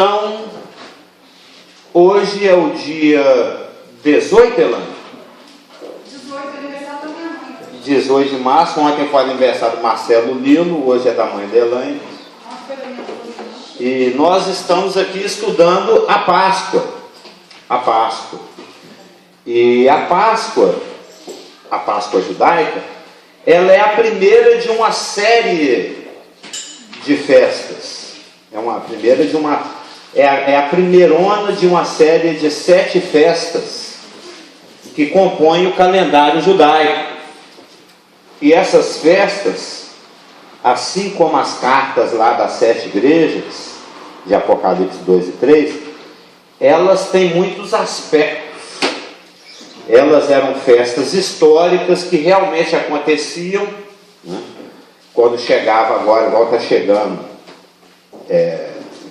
Então, hoje é o dia 18, Elane? 18 é aniversário da minha mãe. 18 de março, ontem foi aniversário do Marcelo Lilo, hoje é da mãe da Elane. E nós estamos aqui estudando a Páscoa. A Páscoa. E a Páscoa judaica, ela é a primeira de uma série de festas. É a primeirona de uma série de 7 festas que compõem o calendário judaico. E essas festas, assim como as cartas lá das 7 igrejas, de Apocalipse 2 e 3, elas têm muitos aspectos. Elas eram festas históricas que realmente aconteciam, né? Quando chegava agora, igual está chegando,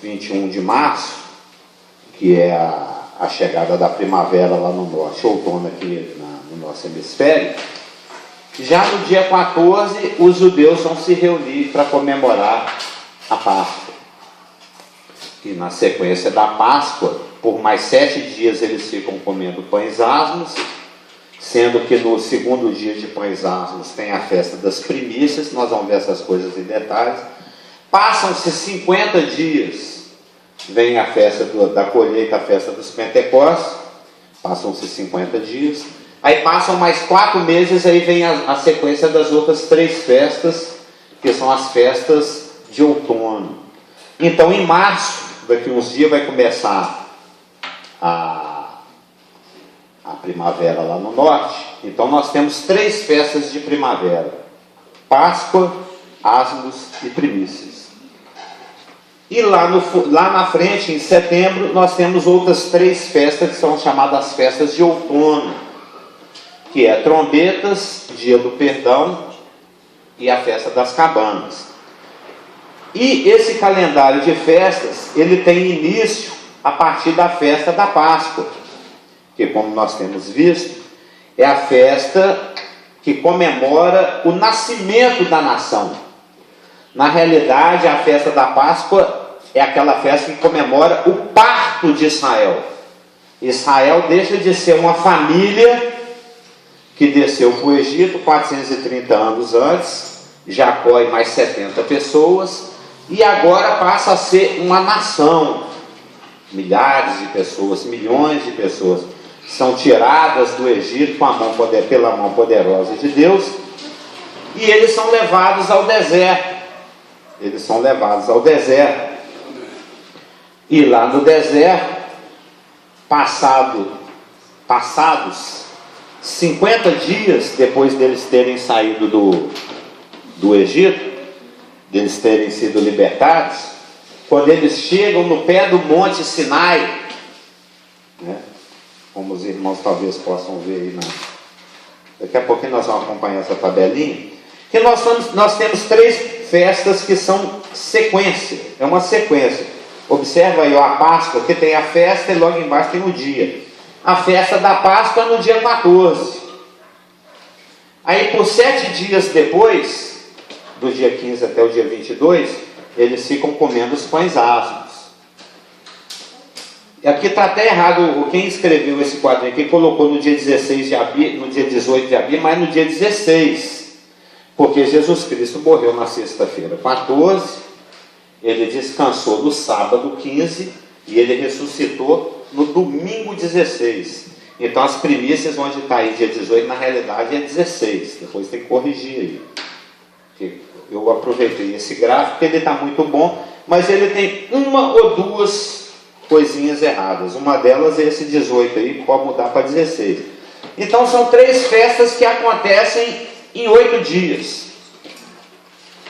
21 de março, que é a chegada da primavera lá no norte, outono aqui no nosso hemisfério. Já no dia 14, os judeus vão se reunir para comemorar a Páscoa. E na sequência da Páscoa, por mais 7 dias eles ficam comendo pães asmos, sendo que no segundo dia de pães asmos tem a festa das primícias. Nós vamos ver essas coisas em detalhes. Passam-se 50 dias, vem a festa da colheita, a festa dos Pentecostes. Passam-se 50 dias. Aí passam mais 4 meses, aí vem a sequência das outras 3 festas, que são as festas de outono. Então, em março, daqui uns dias, vai começar a primavera lá no norte. Então, nós temos 3 festas de primavera: Páscoa, Asmos e Primícias. E lá na frente, em setembro, nós temos outras 3 festas que são chamadas festas de outono, que é Trombetas, Dia do Perdão e a Festa das Cabanas. E esse calendário de festas, ele tem início a partir da festa da Páscoa, que, como nós temos visto, é a festa que comemora o nascimento da nação. Na realidade, a festa da Páscoa é aquela festa que comemora o parto de Israel. Israel deixa de ser uma família que desceu para o Egito 430 anos antes, Jacó e mais 70 pessoas, e agora passa a ser uma nação. Milhares de pessoas, milhões de pessoas são tiradas do Egito pela mão poderosa de Deus, e eles são levados ao deserto. E lá no deserto, passados 50 dias depois deles terem saído do Egito, deles terem sido libertados, quando eles chegam no pé do Monte Sinai, né, como os irmãos talvez possam ver aí, daqui a pouquinho nós vamos acompanhar essa tabelinha, que nós temos 3 festas que são sequência, é uma sequência. Observa aí a Páscoa, que tem a festa e logo embaixo tem o dia. A festa da Páscoa é no dia 14. Aí por 7 dias depois, do dia 15 até o dia 22, eles ficam comendo os pães asmos. E aqui está até errado, quem escreveu esse quadrinho aqui colocou no dia 16 de abril, no dia 18 de abril, mas no dia 16. Porque Jesus Cristo morreu na sexta-feira 14, ele descansou no sábado 15 e ele ressuscitou no domingo 16. Então as primícias, onde está aí dia 18, na realidade é 16. Depois tem que corrigir aí. Eu aproveitei esse gráfico, ele está muito bom, mas ele tem 1 ou 2 coisinhas erradas. Uma delas é esse 18 aí, pode mudar para 16. Então são 3 festas que acontecem em 8 dias.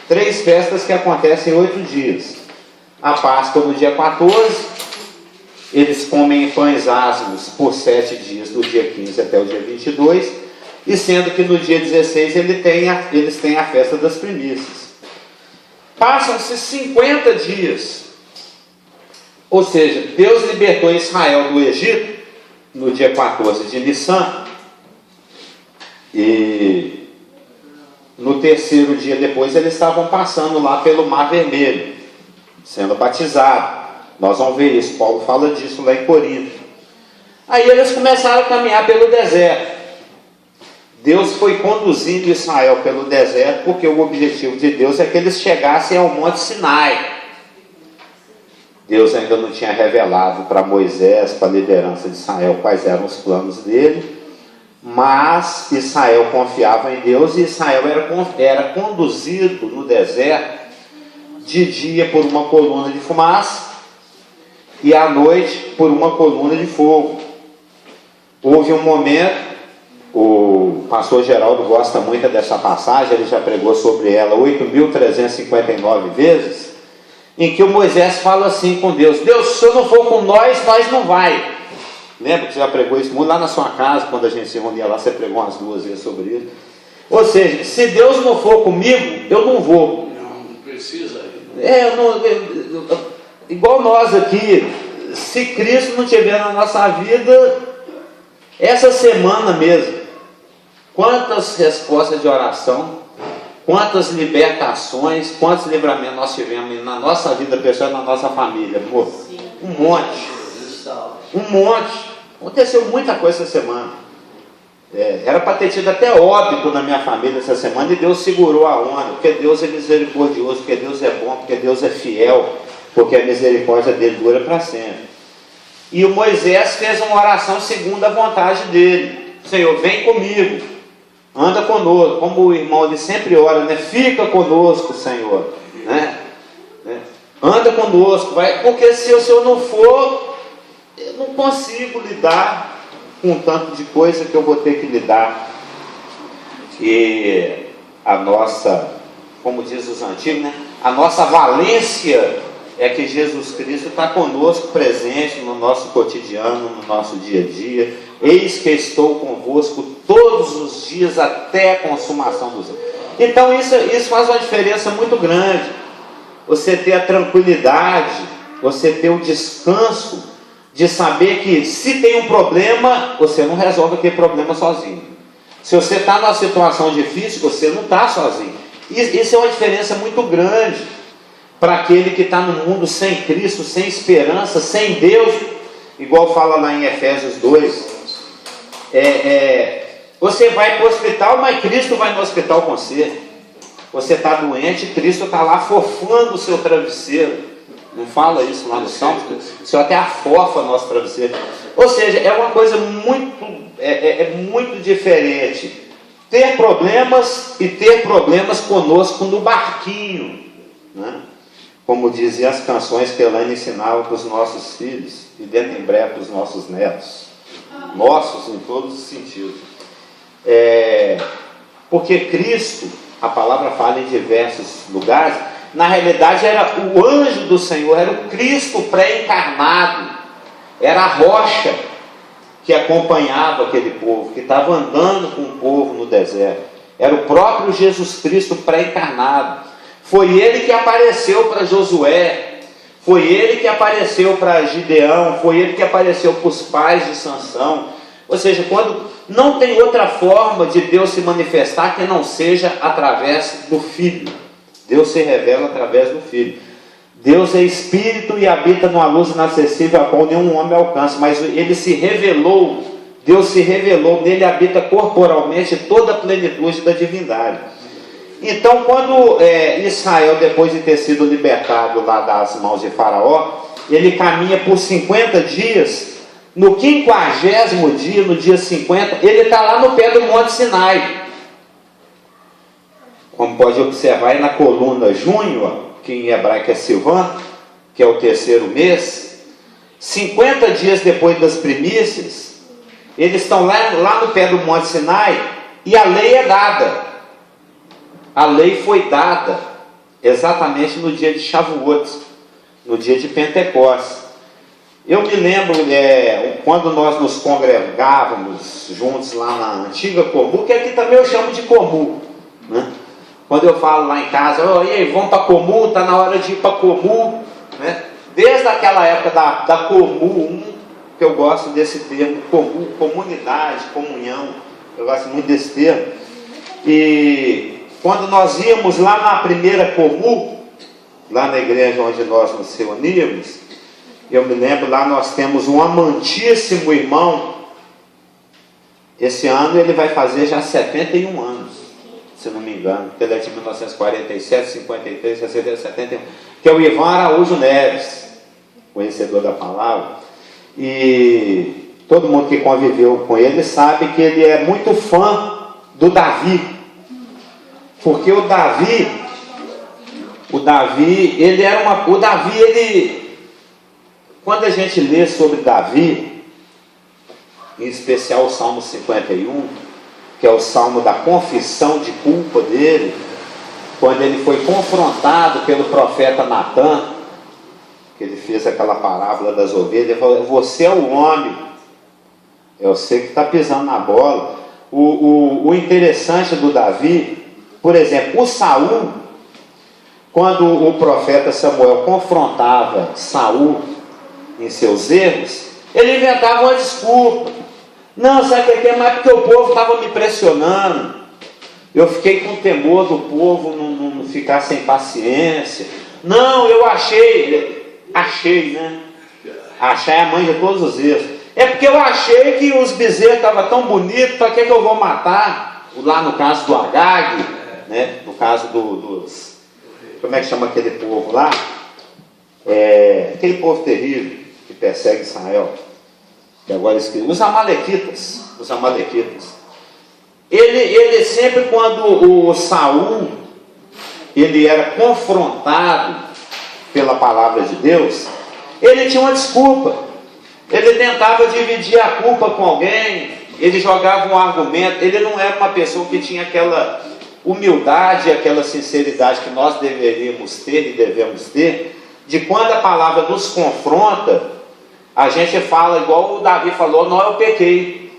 3 festas que acontecem em 8 dias. A Páscoa no dia 14, eles comem pães asmos por 7 dias, do dia 15 até o dia 22, e sendo que no dia 16 eles têm a festa das primícias. Passam-se 50 dias, ou seja, Deus libertou Israel do Egito no dia 14 de Nissan, e no 3º dia depois eles estavam passando lá pelo Mar Vermelho, sendo batizados. Nós vamos ver isso, Paulo fala disso lá em Corinto. Aí eles começaram a caminhar pelo deserto. Deus foi conduzindo Israel pelo deserto, porque o objetivo de Deus é que eles chegassem ao Monte Sinai. Deus ainda não tinha revelado para Moisés, para a liderança de Israel, quais eram os planos dele, mas Israel confiava em Deus e Israel era conduzido no deserto de dia por uma coluna de fumaça e à noite por uma coluna de fogo. Houve um momento, o pastor Geraldo gosta muito dessa passagem, ele já pregou sobre ela 8.359 vezes, em que o Moisés fala assim com Deus: Deus, se o Senhor não for com nós não vai. Lembra que você já pregou isso muito lá na sua casa, quando a gente se reunia lá, você pregou umas 2 vezes sobre isso. Ou seja, se Deus não for comigo, eu não vou. Não precisa. Igual nós aqui, se Cristo não estiver na nossa vida, essa semana mesmo, quantas respostas de oração, quantas libertações, quantos livramentos nós tivemos na nossa vida pessoal e na nossa família, amor? Um monte. Um monte. Aconteceu muita coisa essa semana. Era para ter tido até óbito na minha família essa semana, e Deus segurou a onda, porque Deus é misericordioso, porque Deus é bom, porque Deus é fiel, porque a misericórdia dele dura para sempre. E o Moisés fez uma oração segundo a vontade dele: Senhor, vem comigo, anda conosco, como o irmão ele sempre ora, né? Fica conosco, Senhor, né? Anda conosco, vai, porque se o Senhor não for, eu não consigo lidar com um tanto de coisa que eu vou ter que lidar. E a nossa, como diz os antigos, né? A nossa valência é que Jesus Cristo está conosco, presente no nosso cotidiano, no nosso dia a dia. Eis que estou convosco todos os dias até a consumação dos anos. Então isso faz uma diferença muito grande. Você ter a tranquilidade, você ter o descanso de saber que se tem um problema, você não resolve aquele problema sozinho. Se você está numa situação difícil, você não está sozinho. Isso é uma diferença muito grande para aquele que está no mundo sem Cristo, sem esperança, sem Deus, igual fala lá em Efésios 2. Você vai para o hospital, mas Cristo vai no hospital com você. Você está doente, Cristo está lá fofando o seu travesseiro. Não fala isso lá no Salmo? O Senhor até afofa nosso travesseiro. Ou seja, é uma coisa muito diferente ter problemas e ter problemas conosco no barquinho, né? Como diziam as canções que Elaine ensinava para os nossos filhos, e dentro em breve para os nossos netos. Nossos em todos os sentidos. Porque Cristo, a palavra fala em diversos lugares, na realidade era o anjo do Senhor, era o Cristo pré-encarnado, era a rocha que acompanhava aquele povo, que estava andando com o povo no deserto. Era o próprio Jesus Cristo pré-encarnado. Foi ele que apareceu para Josué, foi ele que apareceu para Gideão, foi ele que apareceu para os pais de Sansão. Ou seja, quando não tem outra forma de Deus se manifestar que não seja através do Filho. Deus se revela através do Filho. Deus é Espírito e habita numa luz inacessível a qual nenhum homem alcança, mas ele se revelou, Deus se revelou, nele habita corporalmente toda a plenitude da divindade. Então, quando Israel, depois de ter sido libertado lá das mãos de Faraó, ele caminha por 50 dias, no 50º dia, no dia 50, ele está lá no pé do Monte Sinai. Como pode observar aí na coluna junho, que em hebraico é Sivan, que é o 3º mês, 50 dias depois das primícias, eles estão lá no pé do Monte Sinai, e a lei é dada. A lei foi dada exatamente no dia de Shavuot, no dia de Pentecostes. Eu me lembro, quando nós nos congregávamos juntos lá na antiga Comu, que aqui também eu chamo de Comu, né? Quando eu falo lá em casa, e aí, vamos para Comu, está na hora de ir para Comu, né? Desde aquela época da Comu, que eu gosto desse termo, Comu, comunidade, comunhão, eu gosto muito desse termo. E quando nós íamos lá na primeira Comu, lá na igreja onde nós nos reuníamos, Eu me lembro, lá nós temos um amantíssimo irmão. Esse ano ele vai fazer já 71 anos, se não me engano. Ele é de 1947, 53, 60, 71. Que é o Ivan Araújo Neves, conhecedor da palavra. E todo mundo que conviveu com ele sabe que ele é muito fã do Davi. Porque o Davi, quando a gente lê sobre Davi, em especial o Salmo 51, que é o salmo da confissão de culpa dele, quando ele foi confrontado pelo profeta Natã, que ele fez aquela parábola das ovelhas, ele falou: você é o homem, é você que está pisando na bola. O interessante do Davi, por exemplo, o Saul, quando o profeta Samuel confrontava Saul em seus erros, ele inventava uma desculpa. Não, sabe o que é? Mas porque o povo estava me pressionando. Eu fiquei com temor do povo não ficar sem paciência. Não, eu achei, né? Achar é a mãe de todos os erros. É porque eu achei que os bezerros estavam tão bonitos, para que eu vou matar? Lá no caso do Agag, né? No caso dos... Como é que chama aquele povo lá? Aquele povo terrível que persegue Israel. E agora os amalequitas. Ele sempre, quando o Saul ele era confrontado pela palavra de Deus, ele tinha uma desculpa. Ele tentava dividir a culpa com alguém, ele jogava um argumento. Ele não era uma pessoa que tinha aquela humildade, aquela sinceridade que nós deveríamos ter e devemos ter, de quando a palavra nos confronta, a gente fala igual o Davi falou: não, eu pequei.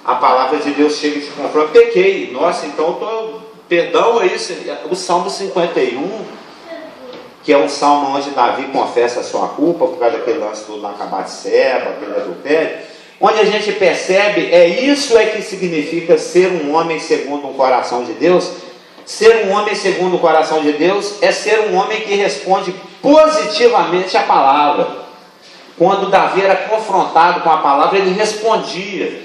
A palavra de Deus chega e te confronta: pequei. Nossa, então perdão é isso. O Salmo 51, que é um salmo onde Davi confessa a sua culpa por causa daquele lance do Nacabatseba, aquele adultério, onde a gente percebe, isso que significa ser um homem segundo o coração de Deus. Ser um homem segundo o coração de Deus é ser um homem que responde positivamente à palavra. Quando Davi era confrontado com a palavra, ele respondia,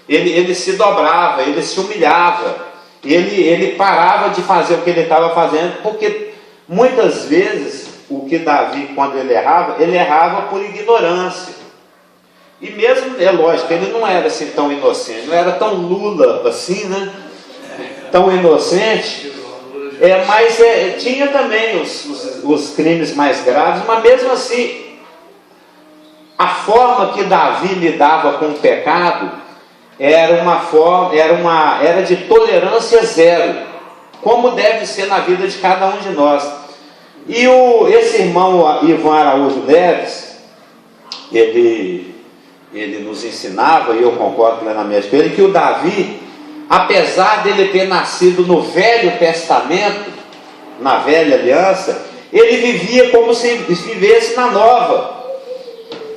ele se dobrava, ele se humilhava, ele parava de fazer o que ele estava fazendo, porque muitas vezes o que Davi, quando ele errava por ignorância. E mesmo, é lógico, ele não era assim tão inocente, não era tão Lula assim, né? Tão inocente, mas tinha também os crimes mais graves, mas mesmo assim, a forma que Davi lidava com o pecado era de tolerância zero, como deve ser na vida de cada um de nós. E esse irmão Ivan Araújo Neves, ele nos ensinava, e eu concordo plenamente com ele, que o Davi, apesar dele ter nascido no Velho Testamento, na Velha Aliança, ele vivia como se vivesse na Nova,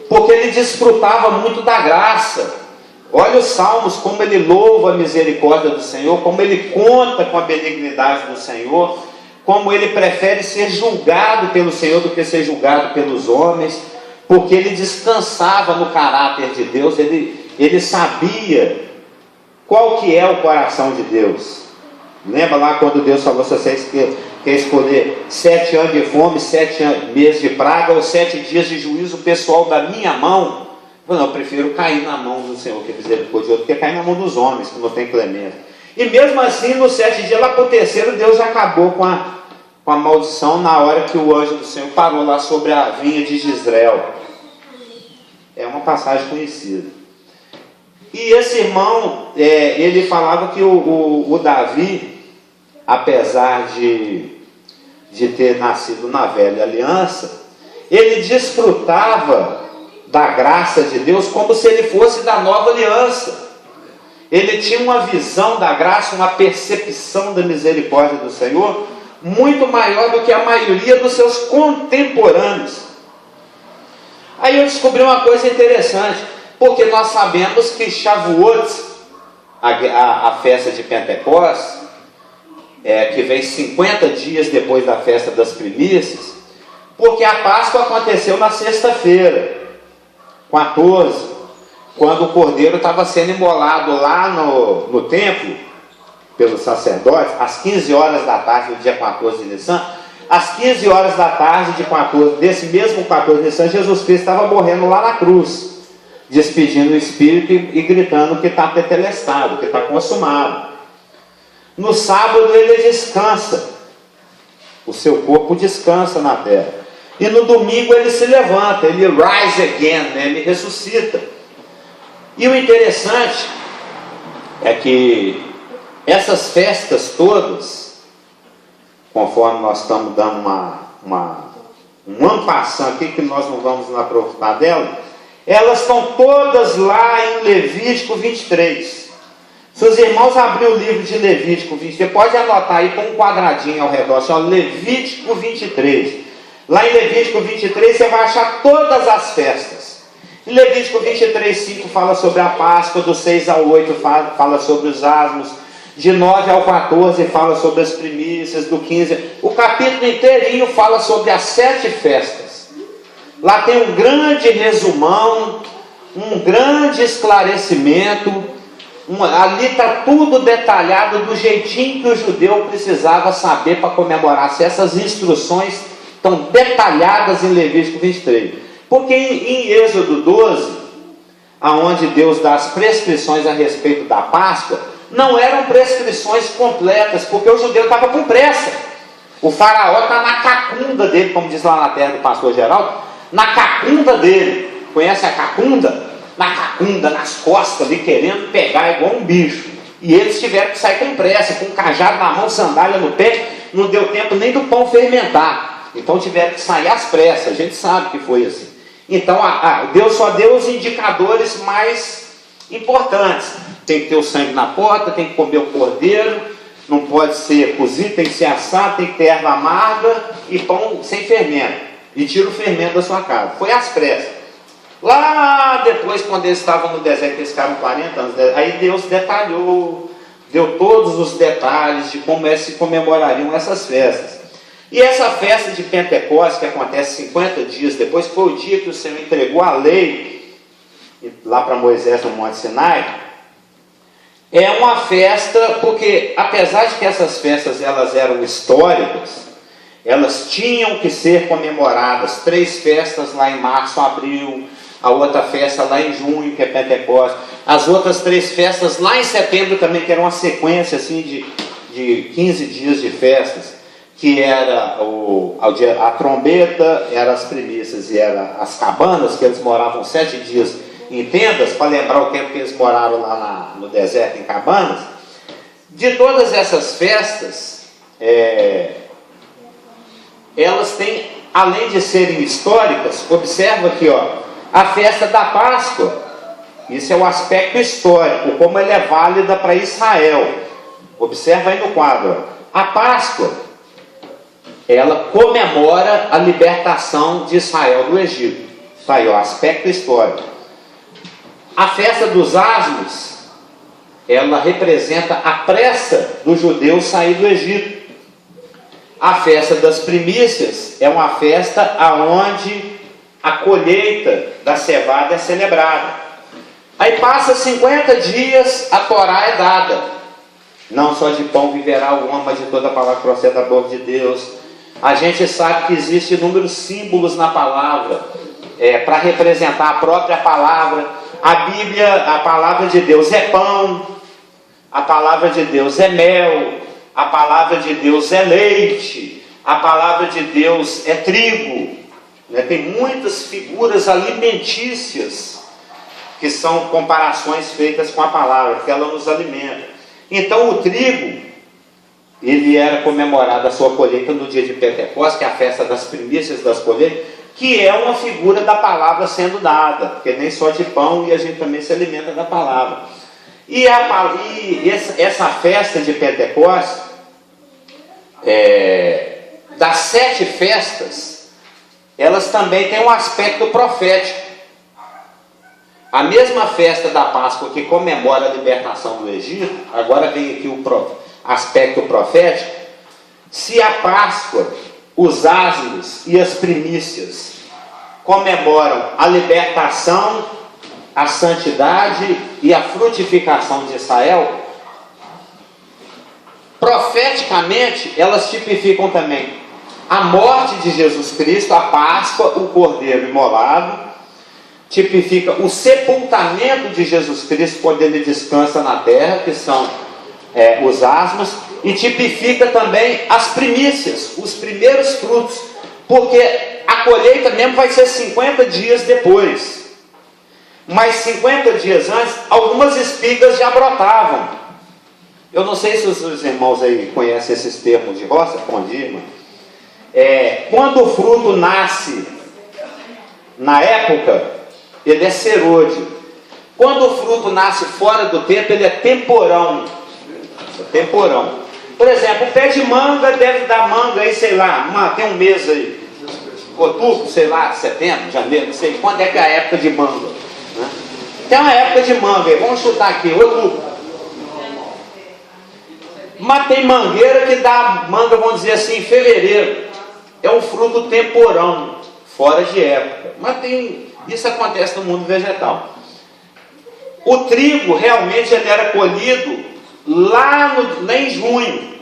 porque ele desfrutava muito da graça. Olha os Salmos, como ele louva a misericórdia do Senhor, como ele conta com a benignidade do Senhor, como ele prefere ser julgado pelo Senhor do que ser julgado pelos homens, porque ele descansava no caráter de Deus, ele sabia qual que é o coração de Deus. Lembra lá quando Deus falou: se vocês quer escolher 7 anos de fome, 7 meses de praga ou 7 dias de juízo pessoal da minha mão? Eu prefiro cair na mão do Senhor, que é misericordioso, do que cair na mão dos homens, que não tem clemência. E mesmo assim, nos 7 dias, lá para o terceiro, Deus acabou com a maldição na hora que o anjo do Senhor parou lá sobre a vinha de Jezreel. É uma passagem conhecida. E esse irmão, ele falava que o Davi, apesar de ter nascido na Velha Aliança, ele desfrutava da graça de Deus como se ele fosse da Nova Aliança. Ele tinha uma visão da graça, uma percepção da misericórdia do Senhor muito maior do que a maioria dos seus contemporâneos. Aí eu descobri uma coisa interessante, porque nós sabemos que Shavuot, a festa de Pentecostes, que vem 50 dias depois da festa das primícias, Porque a Páscoa aconteceu na sexta-feira, 14, quando o cordeiro estava sendo imolado lá no templo, pelos sacerdotes, às 15 horas da tarde do dia 14 de Nissan. Às 15 horas da tarde desse mesmo 14 de Nissan, Jesus Cristo estava morrendo lá na cruz, despedindo o Espírito e gritando que está tetelestado, que está consumado. No sábado ele descansa, o seu corpo descansa na terra. E no domingo ele se levanta, ele rise again, né? Ele ressuscita. E o interessante é que essas festas todas, conforme nós estamos dando um ampassão aqui, que nós não vamos nos aprofundar dela, elas estão todas lá em Levítico 23. Se os irmãos abrirem o livro de Levítico 23, pode anotar aí com um quadradinho ao redor, assim, ó, Levítico 23. Lá em Levítico 23 você vai achar todas as festas. Em Levítico 23, 5 fala sobre a Páscoa, do 6 ao 8 fala sobre os asmos, de 9 ao 14 fala sobre as primícias, do 15... O capítulo inteirinho fala sobre as 7 festas. Lá tem um grande resumão, um grande esclarecimento. Ali está tudo detalhado do jeitinho que o judeu precisava saber para comemorar. Se essas instruções estão detalhadas em Levítico 23. Porque em Êxodo 12, aonde Deus dá as prescrições a respeito da Páscoa, não eram prescrições completas, porque o judeu estava com pressa. O faraó está na cacunda dele, como diz lá na terra do pastor Geraldo, na cacunda dele. Conhece a cacunda? Na cacunda, nas costas ali, querendo pegar igual um bicho. E eles tiveram que sair com pressa, com um cajado na mão, sandália no pé, não deu tempo nem do pão fermentar. Então tiveram que sair às pressas, a gente sabe que foi assim. Então Deus só deu os indicadores mais importantes. Tem que ter o sangue na porta, tem que comer o cordeiro, não pode ser cozido, tem que ser assado, tem que ter erva amarga e pão sem fermento. E tira o fermento da sua casa. Foi às pressas. Lá depois, quando eles estavam no deserto, eles ficaram 40 anos, aí Deus detalhou, deu todos os detalhes de como se comemorariam essas festas. E essa festa de Pentecostes, que acontece 50 dias depois, foi o dia que o Senhor entregou a lei lá para Moisés no Monte Sinai. É uma festa, porque apesar de que essas festas elas eram históricas, elas tinham que ser comemoradas. 3 festas lá em março, abril, a outra festa lá em junho, que é Pentecostes, as outras 3 festas lá em setembro também, que era uma sequência assim de 15 dias de festas, que era a trombeta, eram as primícias e eram as cabanas, que eles moravam 7 dias em tendas, para lembrar o tempo que eles moraram lá no deserto em cabanas. De todas essas festas, elas têm, além de serem históricas, observa aqui, ó, a festa da Páscoa. Isso é o aspecto histórico, como ela é válida para Israel. Observa aí no quadro, ó. A Páscoa, ela comemora a libertação de Israel do Egito. Está aí, ó, aspecto histórico. A festa dos asmos, ela representa a pressa do judeu sair do Egito. A festa das primícias é uma festa aonde a colheita da cevada é celebrada. Aí passa 50 dias, a Torá é dada. Não só de pão viverá o homem, mas de toda a palavra que procede da boca de Deus. A gente sabe que existem inúmeros símbolos na palavra, para representar a própria palavra. A Bíblia, a palavra de Deus é pão, a palavra de Deus é mel, a palavra de Deus é leite, a palavra de Deus é trigo. Tem muitas figuras alimentícias que são comparações feitas com a palavra, que ela nos alimenta. Então o trigo, ele era comemorado a sua colheita no dia de Pentecostes, que é a festa das primícias das colheitas, que é uma figura da palavra sendo dada, porque nem só de pão e a gente também se alimenta da palavra. E essa festa de Pentecostes, das 7 festas, elas também têm um aspecto profético. A mesma festa da Páscoa que comemora a libertação do Egito, agora vem aqui o aspecto profético. Se a Páscoa os asmos e as primícias comemoram a libertação, a santidade e a frutificação de Israel, profeticamente elas tipificam também a morte de Jesus Cristo, a Páscoa, o Cordeiro imolado, tipifica o sepultamento de Jesus Cristo quando ele descansa na terra, que são os asmos, e tipifica também as primícias, os primeiros frutos, porque a colheita mesmo vai ser 50 dias depois. Mas 50 dias antes, algumas espigas já brotavam. Eu não sei se os irmãos aí conhecem esses termos de roça. Bom dia, irmão. Quando o fruto nasce na época, ele é serôdio. Quando o fruto nasce fora do tempo, ele é temporão. Temporão. Por exemplo, o pé de manga deve dar manga aí, sei lá, tem um mês aí, outubro, sei lá, setembro, janeiro, não sei quando é que é a época de manga, né? Tem uma época de manga aí, vamos chutar aqui, outubro. Mas tem mangueira que dá manga, vamos dizer assim, em fevereiro. É um fruto temporão, fora de época. Mas isso acontece no mundo vegetal. O trigo realmente ele era colhido lá em junho.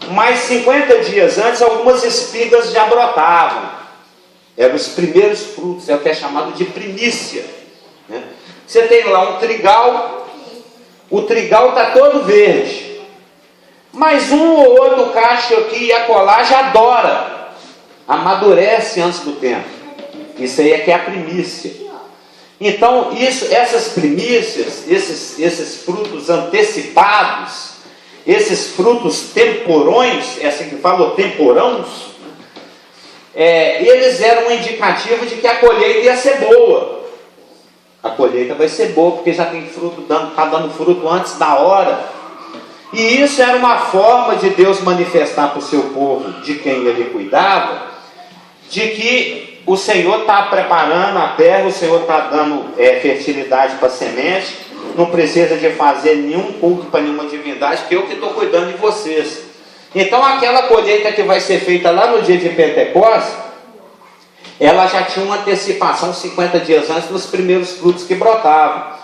Mas 50 dias antes, algumas espigas já brotavam. Eram os primeiros frutos, é o que é chamado de primícia, né? Você tem lá um trigal, o trigal está todo verde. Mas um ou outro cacho aqui e acolá já dora, amadurece antes do tempo. Isso aí é que é a primícia. Então, essas primícias, esses frutos antecipados, esses frutos temporões, é assim que fala, temporãos, eles eram um indicativo de que a colheita ia ser boa. A colheita vai ser boa, porque já tem fruto, está dando fruto antes da hora. E isso era uma forma de Deus manifestar para o seu povo, de quem ele cuidava, de que o Senhor está preparando a terra, o Senhor está dando fertilidade para a semente, não precisa de fazer nenhum culto para nenhuma divindade, porque eu que estou cuidando de vocês. Então aquela colheita que vai ser feita lá no dia de Pentecostes, ela já tinha uma antecipação 50 dias antes dos primeiros frutos que brotavam.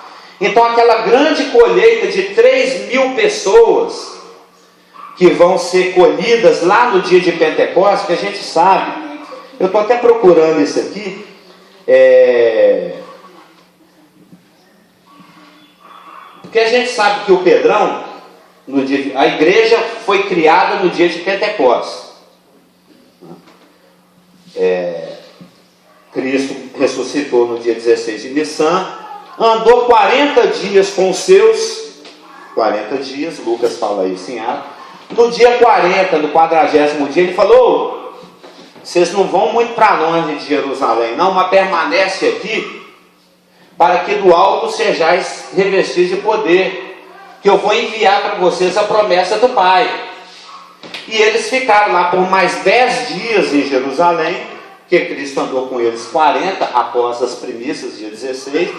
Então aquela grande colheita de 3.000 pessoas que vão ser colhidas lá no dia de Pentecostes, que a gente sabe, eu estou até procurando isso aqui, porque a gente sabe que o Pedrão, a igreja foi criada no dia de Pentecostes. Cristo ressuscitou no dia 16 de Nissan, andou 40 dias com os seus, 40 dias, Lucas fala isso em Atos. No dia 40, no 40º dia, ele falou: vocês não vão muito para longe de Jerusalém, não, mas permanece aqui, para que do alto sejais revestidos de poder, que eu vou enviar para vocês a promessa do Pai. E eles ficaram lá por mais 10 dias em Jerusalém, que Cristo andou com eles 40, após as primícias, dia 16,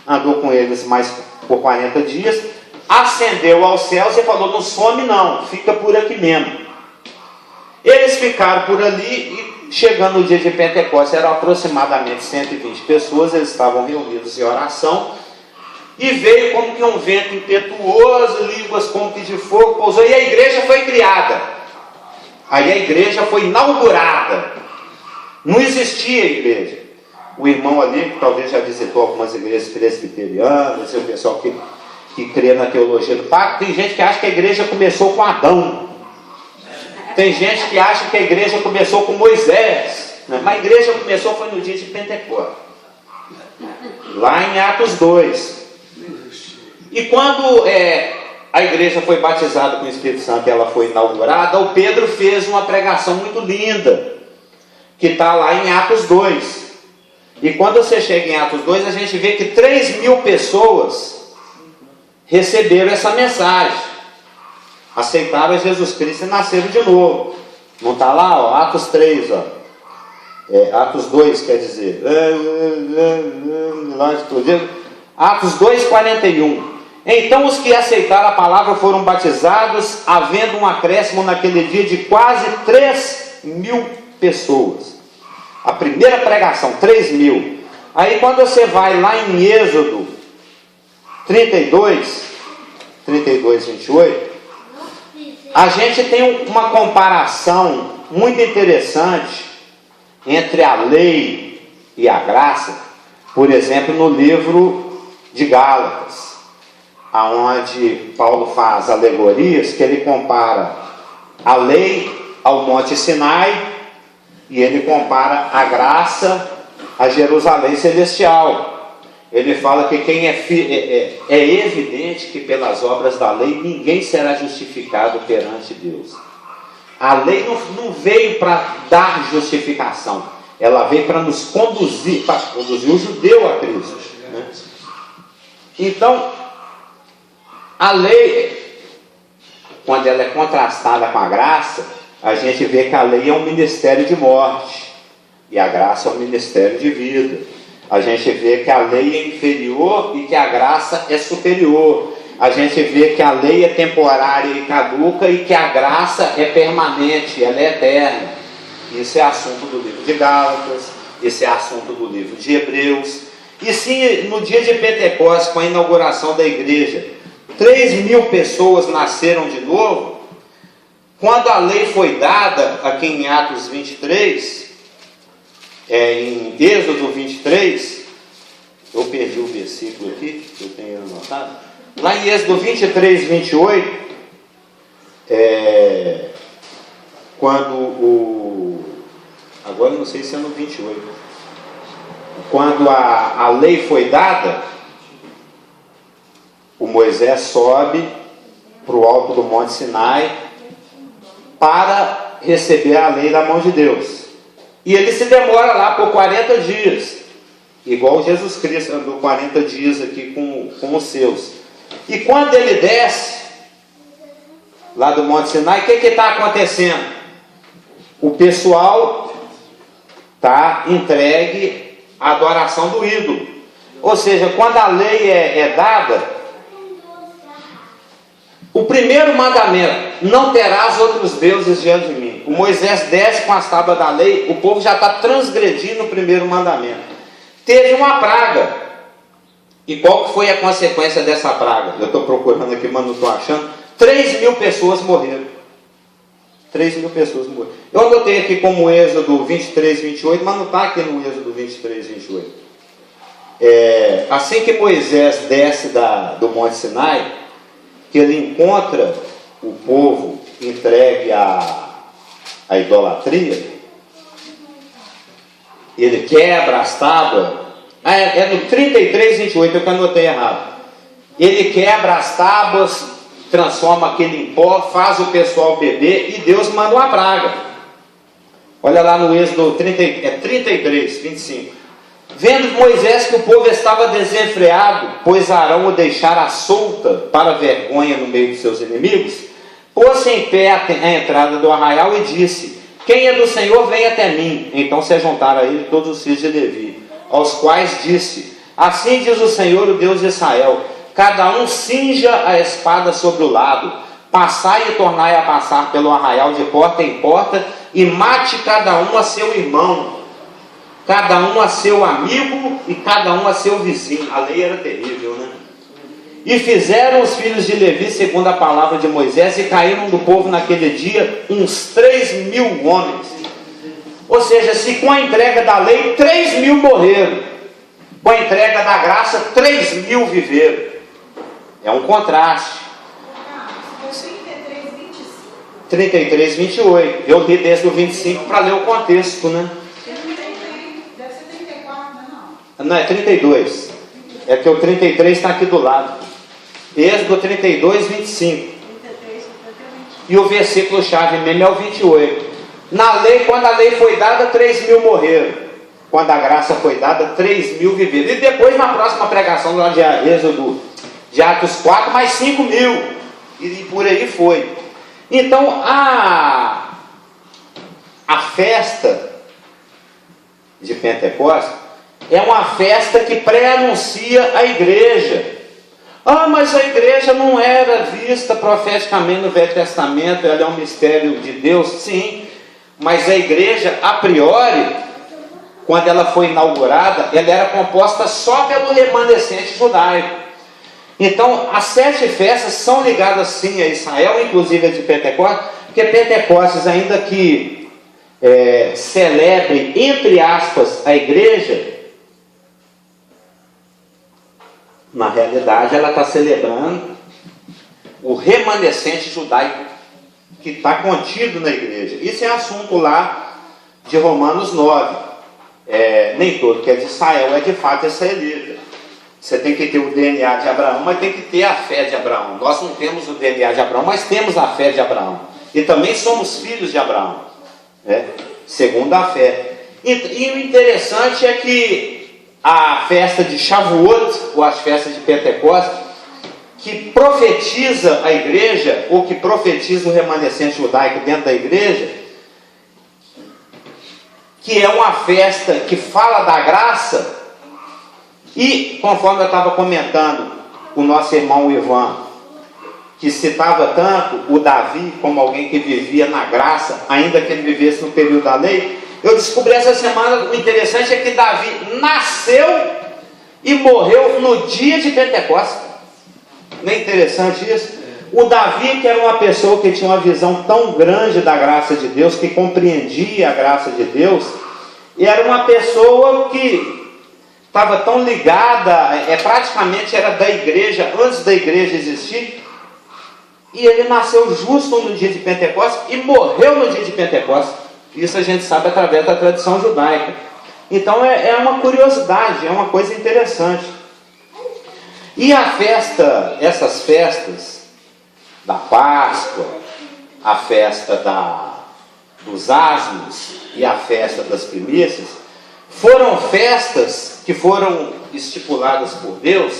andou com eles mais por 40 dias, ascendeu aos céus e falou: não some não, fica por aqui mesmo. Eles ficaram por ali e chegando no dia de Pentecostes, eram aproximadamente 120 pessoas, eles estavam reunidos em oração, e veio como que um vento impetuoso, línguas como que de fogo, pousou, e a igreja foi criada. Aí a igreja foi inaugurada. Não existia igreja. O irmão ali, que talvez já visitou algumas igrejas presbiterianas, o pessoal que crê na teologia do pacto, tem gente que acha que a igreja começou com Adão. Tem gente que acha que a igreja começou com Moisés, né? Mas a igreja começou foi no dia de Pentecostes, lá em Atos 2. E quando a igreja foi batizada com o Espírito Santo e ela foi inaugurada, o Pedro fez uma pregação muito linda, que está lá em Atos 2. E quando você chega em Atos 2, a gente vê que 3.000 pessoas receberam essa mensagem, aceitaram Jesus Cristo e nasceram de novo. Não está lá, ó, Atos 3, ó. Atos 2 quer dizer, Atos 2:41. Então os que aceitaram a palavra foram batizados, havendo um acréscimo naquele dia de quase 3 3.000 pessoas. A primeira pregação, 3.000. Aí quando você vai lá em Êxodo 32, 28, a gente tem uma comparação muito interessante entre a lei e a graça, por exemplo, no livro de Gálatas, aonde Paulo faz alegorias que ele compara a lei ao Monte Sinai e ele compara a graça a Jerusalém Celestial. Ele fala que quem é evidente que pelas obras da lei ninguém será justificado perante Deus. A lei não veio para dar justificação, ela veio para nos conduzir, para conduzir o judeu a Cristo, né? Então, a lei, quando ela é contrastada com a graça, a gente vê que a lei é um ministério de morte e a graça é um ministério de vida. A gente vê que a lei é inferior e que a graça é superior. A gente vê que a lei é temporária e caduca e que a graça é permanente, ela é eterna. Isso é assunto do livro de Gálatas, isso é assunto do livro de Hebreus. E se no dia de Pentecostes, com a inauguração da igreja, 3.000 pessoas nasceram de novo, quando a lei foi dada, aqui em Atos 23, em Êxodo 23, eu perdi o versículo aqui, que eu tenho anotado. Lá em Êxodo 23, 28, agora eu não sei se é no 28, quando a lei foi dada, o Moisés sobe para o alto do Monte Sinai para receber a lei da mão de Deus. E ele se demora lá por 40 dias, igual Jesus Cristo andou 40 dias aqui com os seus. E quando ele desce lá do Monte Sinai, o que está acontecendo? O pessoal está entregue à adoração do ídolo. Ou seja, quando a lei é dada, o primeiro mandamento, não terás outros deuses diante de mim. O Moisés desce com as tábuas da lei, o povo já está transgredindo o primeiro mandamento. Teve uma praga. E qual que foi a consequência dessa praga? Eu estou procurando aqui, mas não estou achando. 3.000 pessoas morreram. 3.000 pessoas morreram. Eu anotei aqui como Êxodo 23, 28, mas não está aqui no Êxodo 23, 28. Assim que Moisés desce do Monte Sinai, que ele encontra o povo entregue à idolatria, ele quebra as tábuas, é no 33, 28, eu que anotei errado. Ele quebra as tábuas, transforma aquele em pó, faz o pessoal beber e Deus manda uma praga. Olha lá no Êxodo 33, 25. Vendo Moisés que o povo estava desenfreado, pois Arão o deixara solta para vergonha no meio de seus inimigos, pôs-se em pé à entrada do arraial e disse: quem é do Senhor, vem até mim. Então se juntaram a ele todos os filhos de Levi, aos quais disse: assim diz o Senhor, o Deus de Israel, cada um cinja a espada sobre o lado, passai e tornai a passar pelo arraial de porta em porta, e mate cada um a seu irmão, cada um a seu amigo e cada um a seu vizinho. A lei era terrível, né? E fizeram os filhos de Levi segundo a palavra de Moisés, e caíram do povo naquele dia uns 3.000 homens. Ou seja, se com a entrega da lei 3.000 morreram, com a entrega da graça 3.000 viveram. É um contraste. 33, 28. Eu li desde o 25 para ler o contexto, né? Não, é 32. É que o 33 está aqui do lado. Êxodo 32, 25. E o versículo chave mesmo é o 28. Na lei, quando a lei foi dada, 3.000 morreram. Quando a graça foi dada, 3.000 viveram. E depois, na próxima pregação lá de Êxodo, de Atos 4, mais 5.000. E por aí foi. Então, a festa de Pentecostes é uma festa que pré-anuncia a igreja. Ah, mas a igreja não era vista profeticamente no Velho Testamento, ela é um mistério de Deus. Sim, Mas a igreja, a priori, quando ela foi inaugurada, ela era composta só pelo remanescente judaico. Então, as 7 festas são ligadas sim a Israel, inclusive a de Pentecostes, porque Pentecostes, ainda que celebre, entre aspas, a igreja, na realidade ela está celebrando o remanescente judaico que está contido na igreja. Isso é assunto lá de Romanos 9. Nem todo que é de Israel é de fato israelita. Você tem que ter o DNA de Abraão, mas tem que ter a fé de Abraão. Nós não temos o DNA de Abraão, mas temos a fé de Abraão. E também somos filhos de Abraão, segundo a fé. E o interessante é que a festa de Shavuot, ou as festas de Pentecostes, que profetiza a igreja, ou que profetiza o remanescente judaico dentro da igreja, que é uma festa que fala da graça. E, conforme eu estava comentando, o nosso irmão Ivan, que citava tanto o Davi como alguém que vivia na graça, ainda que ele vivesse no período da lei, eu descobri essa semana, o interessante é que Davi nasceu e morreu no dia de Pentecostes. Não é interessante isso? O Davi, que era uma pessoa que tinha uma visão tão grande da graça de Deus, que compreendia a graça de Deus, e era uma pessoa que estava tão ligada, praticamente era da igreja, antes da igreja existir, e ele nasceu justo no dia de Pentecostes e morreu no dia de Pentecostes. Isso a gente sabe através da tradição judaica. Então é uma curiosidade, é uma coisa interessante. E a festa, essas festas da Páscoa, a festa dos asmos e a festa das primícias, foram festas que foram estipuladas por Deus,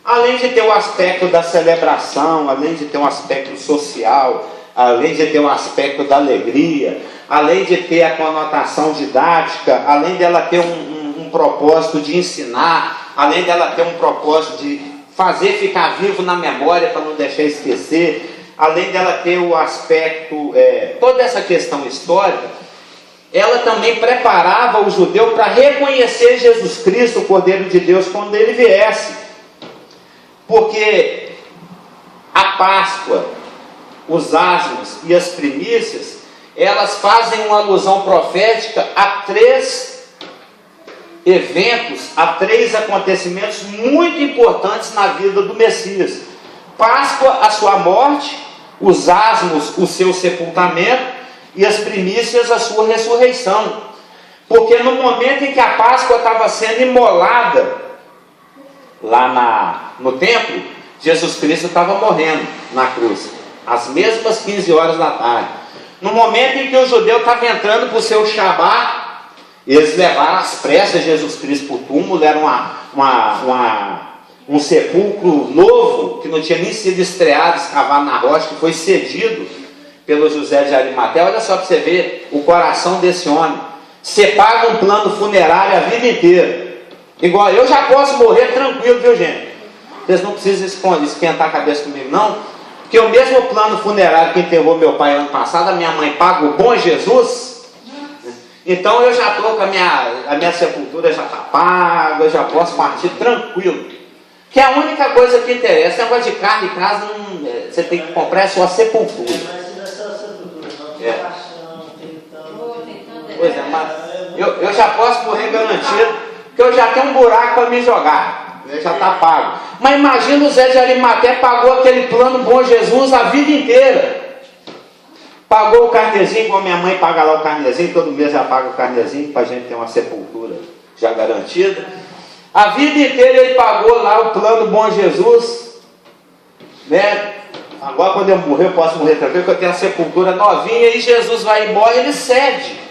além de ter o aspecto da celebração, além de ter um aspecto social, além de ter um aspecto da alegria, além de ter a conotação didática, além dela ter um propósito de ensinar, além dela ter um propósito de fazer ficar vivo na memória para não deixar esquecer, além dela ter o aspecto, toda essa questão histórica, ela também preparava o judeu para reconhecer Jesus Cristo, o Cordeiro de Deus, quando ele viesse. Porque a Páscoa, os asmos e as primícias, elas fazem uma alusão profética a 3 eventos, a 3 acontecimentos muito importantes na vida do Messias. Páscoa, a sua morte; os asmos, o seu sepultamento; e as primícias, a sua ressurreição. Porque no momento em que a Páscoa estava sendo imolada lá no templo, Jesus Cristo estava morrendo na cruz, às mesmas 15 horas da tarde. No momento em que o judeu estava entrando para o seu Shabá, eles levaram às pressas Jesus Cristo para o túmulo. Era um sepulcro novo, que não tinha nem sido estreado, escavado na rocha, que foi cedido pelo José de Arimateia. Olha só para você ver o coração desse homem. Você paga um plano funerário a vida inteira. Igual eu já posso morrer tranquilo, viu, gente? Vocês não precisam esquentar a cabeça comigo, não. Porque o mesmo plano funerário que enterrou meu pai ano passado, a minha mãe paga o bom Jesus. Então eu já estou com a minha sepultura já está paga, eu já posso partir tranquilo. Que é a única coisa que interessa. Esse negócio de carne em casa, você tem que comprar a sua sepultura. Pois é, mas eu já posso morrer garantido, porque eu já tenho um buraco para me jogar, já está pago. Mas imagina o Zé de Arimateia pagou aquele plano Bom Jesus a vida inteira. Pagou o carnezinho, como minha mãe paga lá o carnezinho, todo mês já paga o carnezinho para a gente ter uma sepultura já garantida. A vida inteira ele pagou lá o plano Bom Jesus, né? Agora quando eu morrer, eu posso morrer tranquilo, porque eu tenho a sepultura novinha, e Jesus vai embora, ele cede.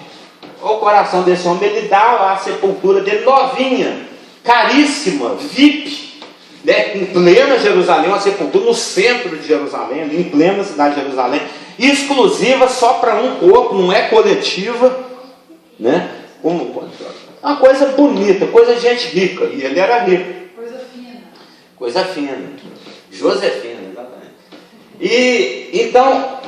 O coração desse homem, ele dá lá a sepultura dele novinha, caríssima, VIP, né? Em plena Jerusalém, uma sepultura no centro de Jerusalém, em plena cidade de Jerusalém, exclusiva só para um corpo, não é coletiva, né? Uma coisa bonita, coisa de gente rica, e ele era rico. Coisa fina. Coisa fina. Josefina, exatamente. E então,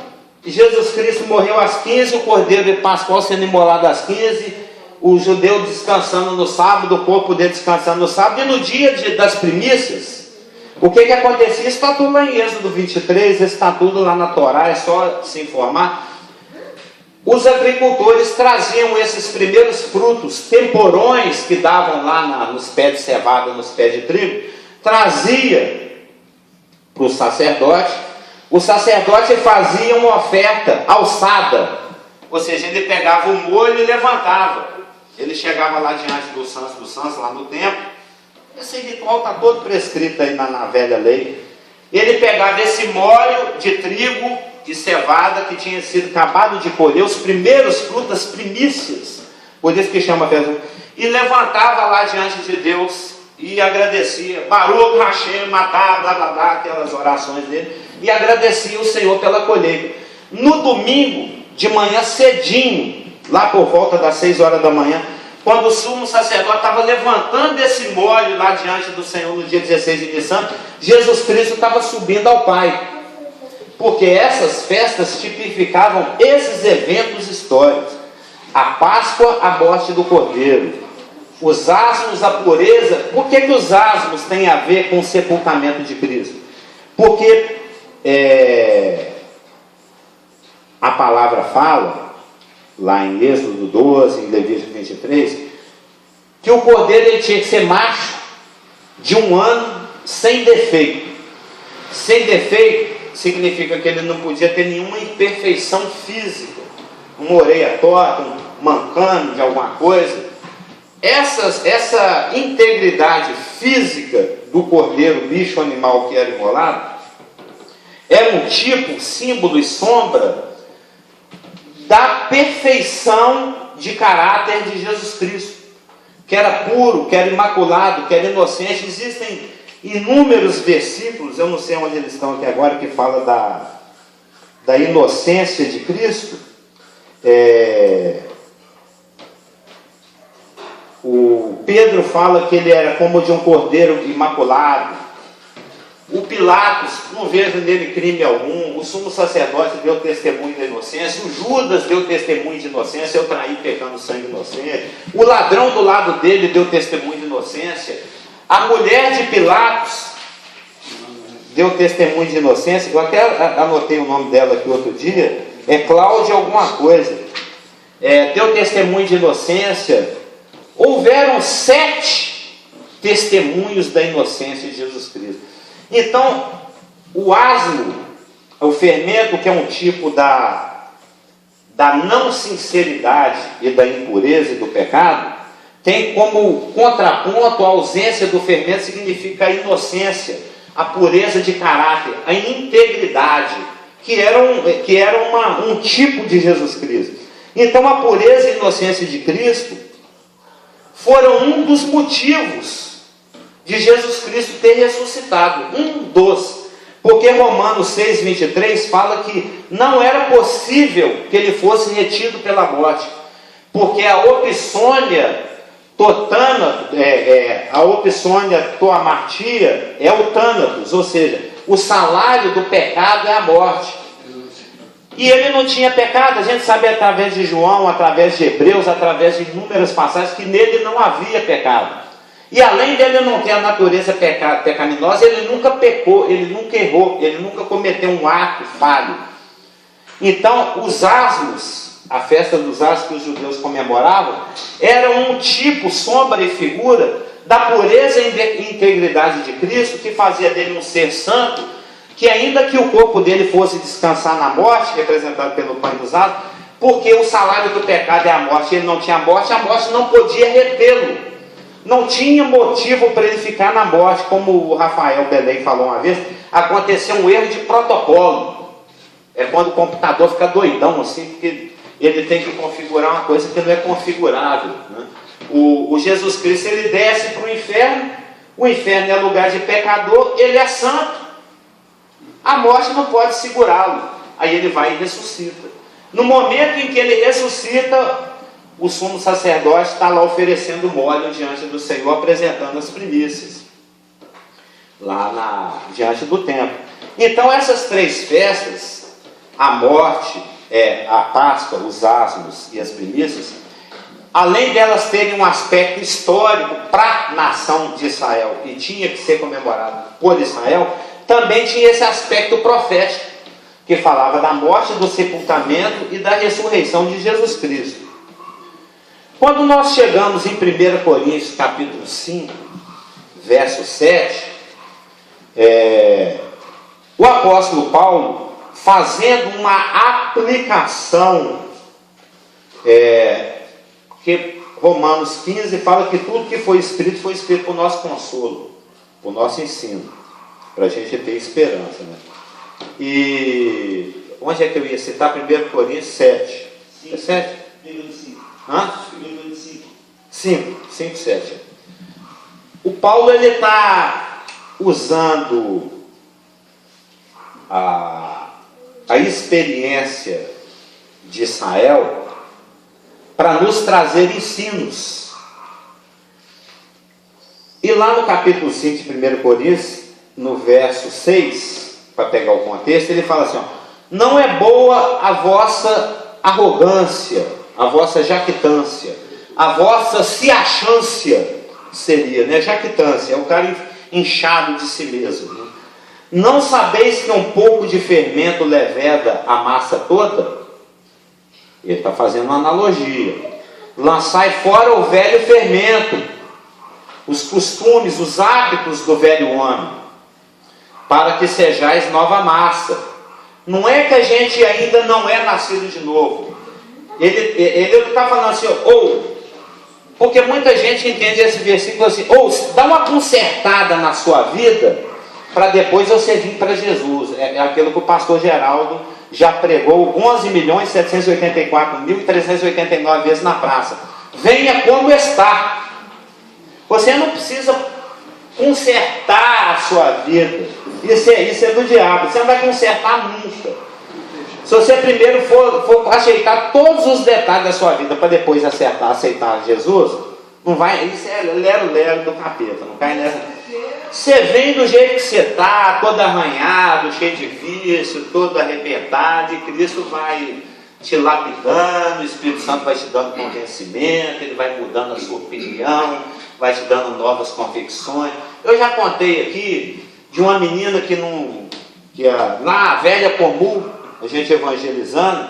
Jesus Cristo morreu às 15, o cordeiro pascual sendo imolado às 15, o judeu descansando no sábado, o corpo dele descansando no sábado, e no dia das primícias, o que acontecia? Isso está tudo lá em Êxodo 23, isso está tudo lá na Torá, é só se informar. Os agricultores traziam esses primeiros frutos, temporões que davam lá nos pés de cevada, nos pés de trigo, trazia para o sacerdote fazia uma oferta alçada, ou seja, ele pegava o molho e levantava, ele chegava lá diante do santo, lá no templo. Esse ritual está todo prescrito aí na velha lei. Ele pegava esse molho de trigo, de cevada, que tinha sido acabado de colher, os primeiros frutos, as primícias, por isso que chama festa, e levantava lá diante de Deus e agradecia, Baruch Hashem, Matá, blá blá blá, aquelas orações dele, e agradecia o Senhor pela colheita. No domingo, de manhã cedinho, lá por volta das 6 horas da manhã, quando o sumo sacerdote estava levantando esse molho lá diante do Senhor no dia 16 de Nissan, Jesus Cristo estava subindo ao Pai. Porque essas festas tipificavam esses eventos históricos. A Páscoa, a morte do Cordeiro. Os asmos, a pureza. Por que os asmos têm a ver com o sepultamento de Cristo? Porque a palavra fala, lá em Êxodo 12, em Levítico 23, que o Cordeiro ele tinha que ser macho, de 1 ano, sem defeito. Sem defeito significa que ele não podia ter nenhuma imperfeição física, uma orelha torta, um mancando de alguma coisa. Essa integridade física do cordeiro, bicho animal que era imolado, era um tipo, símbolo e sombra da perfeição de caráter de Jesus Cristo, que era puro, que era imaculado, que era inocente. Existem inúmeros versículos, eu não sei onde eles estão aqui agora, que fala da inocência de Cristo. O Pedro fala que ele era como de um cordeiro imaculado. O Pilatos, não vejo nele crime algum. O sumo sacerdote deu testemunho da inocência. O Judas deu testemunho de inocência. Eu traí pecando sangue inocente. O ladrão do lado dele deu testemunho de inocência. A mulher de Pilatos deu testemunho de inocência. Eu até anotei o nome dela aqui outro dia. É Cláudia alguma coisa. Deu testemunho de inocência. Houveram 7 testemunhos da inocência de Jesus Cristo. Então, o asmo, o fermento, que é um tipo da não sinceridade e da impureza e do pecado, tem como contraponto a ausência do fermento, significa a inocência, a pureza de caráter, a integridade, que era um tipo de Jesus Cristo. Então, a pureza e a inocência de Cristo foram um dos motivos de Jesus Cristo ter ressuscitado, porque Romanos 6,23 fala que não era possível que ele fosse retido pela morte, porque a opsônia toamartia é o tânatos, ou seja, o salário do pecado é a morte. E ele não tinha pecado. A gente sabe através de João, através de Hebreus, através de inúmeras passagens, que nele não havia pecado. E além dele não ter a natureza pecaminosa, ele nunca pecou, ele nunca errou, ele nunca cometeu um ato falho. Então, os asmos, a festa dos asmos que os judeus comemoravam, era um tipo, sombra e figura da pureza e integridade de Cristo, que fazia dele um ser santo, que ainda que o corpo dele fosse descansar na morte, representado pelo pano usado, porque o salário do pecado é a morte, ele não tinha morte, a morte não podia retê-lo. Não tinha motivo para ele ficar na morte, como o Rafael Belém falou uma vez. Aconteceu um erro de protocolo. É quando o computador fica doidão assim, porque ele tem que configurar uma coisa que não é configurável, né? O Jesus Cristo, ele desce para o inferno. O inferno é lugar de pecador, ele é santo. A morte não pode segurá-lo. Aí ele vai e ressuscita. No momento em que ele ressuscita, o sumo sacerdote está lá oferecendo molho diante do Senhor, apresentando as primícias, lá diante do templo. Então essas 3 festas, a morte, a Páscoa, os asmos e as primícias, além delas terem um aspecto histórico para a nação de Israel, que tinha que ser comemorado por Israel, também tinha esse aspecto profético, que falava da morte, do sepultamento e da ressurreição de Jesus Cristo. Quando nós chegamos em 1 Coríntios capítulo 5, verso 7, o apóstolo Paulo, fazendo uma aplicação, que Romanos 15 fala que tudo que foi escrito por nosso consolo, por nosso ensino, para a gente ter esperança, né? E onde é que eu ia citar? 1 Coríntios 7. Sim. É 7? 5. Hã? 5, 7. O Paulo, ele está usando a experiência de Israel para nos trazer ensinos. E lá no capítulo 5 de 1 Coríntios, no verso 6, para pegar o contexto, ele fala assim, ó, não é boa a vossa arrogância, a vossa jactância, a vossa se-achância, seria, né? Jactância, é o cara inchado de si mesmo, né? Não sabeis que um pouco de fermento leveda a massa toda? Ele está fazendo uma analogia. Lançai fora o velho fermento, os costumes, os hábitos do velho homem, para que sejais nova massa. Não é que a gente ainda não é nascido de novo. Ele está falando assim, porque muita gente entende esse versículo assim, dá uma consertada na sua vida, para depois você vir para Jesus. É aquilo que o pastor Geraldo já pregou 11.784.389 vezes na praça. Venha como está. Você não precisa consertar a sua vida. Isso é do diabo. Você não vai consertar nunca. Se você primeiro for ajeitar todos os detalhes da sua vida para depois aceitar Jesus, não vai. Isso é lero-lero do capeta. Não cai nessa. Você vem do jeito que você está, todo arranhado, cheio de vício, todo arrebentado, e Cristo vai te lapidando, o Espírito Santo vai te dando convencimento, ele vai mudando a sua opinião, vai te dando novas convicções. Eu já contei aqui de uma menina lá, a velha Comum, a gente evangelizando,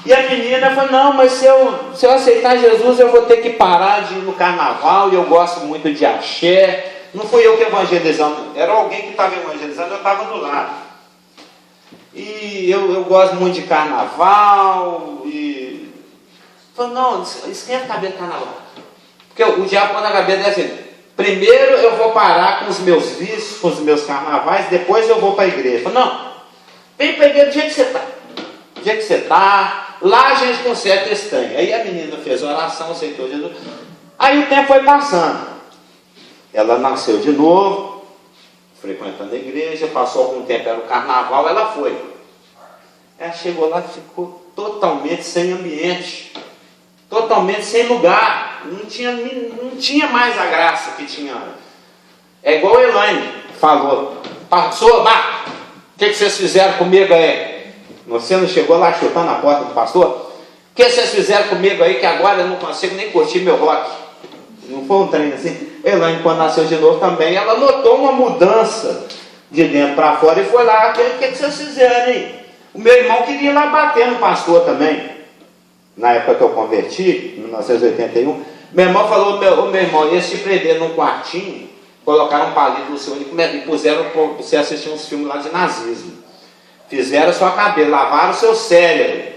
e a menina falou, não, mas se eu aceitar Jesus, eu vou ter que parar de ir no carnaval, e eu gosto muito de axé. Não fui eu que evangelizando, era alguém que estava evangelizando, eu estava do lado. E eu gosto muito de carnaval, e falei, não, esquenta a cabeça do carnaval. Porque o diabo põe na cabeça assim, primeiro eu vou parar com os meus vícios, com os meus carnavais, depois eu vou para a igreja. Falei, não, vem para a igreja do jeito que você está. Do jeito que você está, lá a gente conserta esse tanque. Aí a menina fez a oração, aceitou Jesus. Aí o tempo foi passando. Ela nasceu de novo, frequentando a igreja, passou algum tempo, era o carnaval, ela foi. Ela chegou lá e ficou totalmente sem ambiente, totalmente sem lugar, não tinha mais a graça que tinha. É igual a Elaine falou, pastor, o que vocês fizeram comigo aí? Você não chegou lá chutando a porta do pastor? O que vocês fizeram comigo aí que agora eu não consigo nem curtir meu rock? Não foi um treino assim? Elaine, quando nasceu de novo também, ela notou uma mudança de dentro para fora e foi lá, o que vocês fizeram aí? O meu irmão queria ir lá bater no pastor também. Na época que eu converti, em 1981, meu irmão falou, meu irmão, ia se prender num quartinho, colocaram um palito no seu olho e puseram para você assistir uns filmes lá de nazismo. Fizeram a sua cabeça, lavaram o seu cérebro.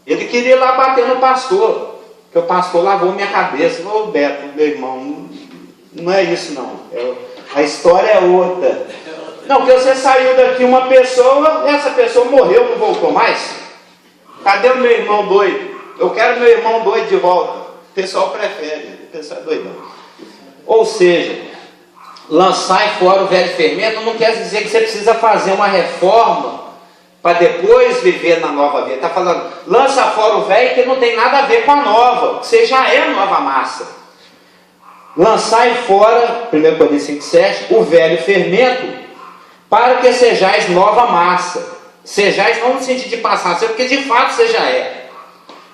Ele queria ir lá bater no pastor, que o pastor lavou minha cabeça. Ô Beto, meu irmão, não é isso não. A história é outra. Não, porque você saiu daqui uma pessoa, essa pessoa morreu, não voltou mais. Cadê o meu irmão doido? Eu quero meu irmão doido de volta. O pessoal prefere, o pessoal é doidão. Ou seja, lançar fora o velho fermento não quer dizer que você precisa fazer uma reforma para depois viver na nova vida. Está falando, lança fora o velho que não tem nada a ver com a nova, que você já é nova massa. Lançai fora, 1 Coríntios 5,7, o velho fermento, para que sejais nova massa. Sejais não no sentido de passar, porque de fato você já é.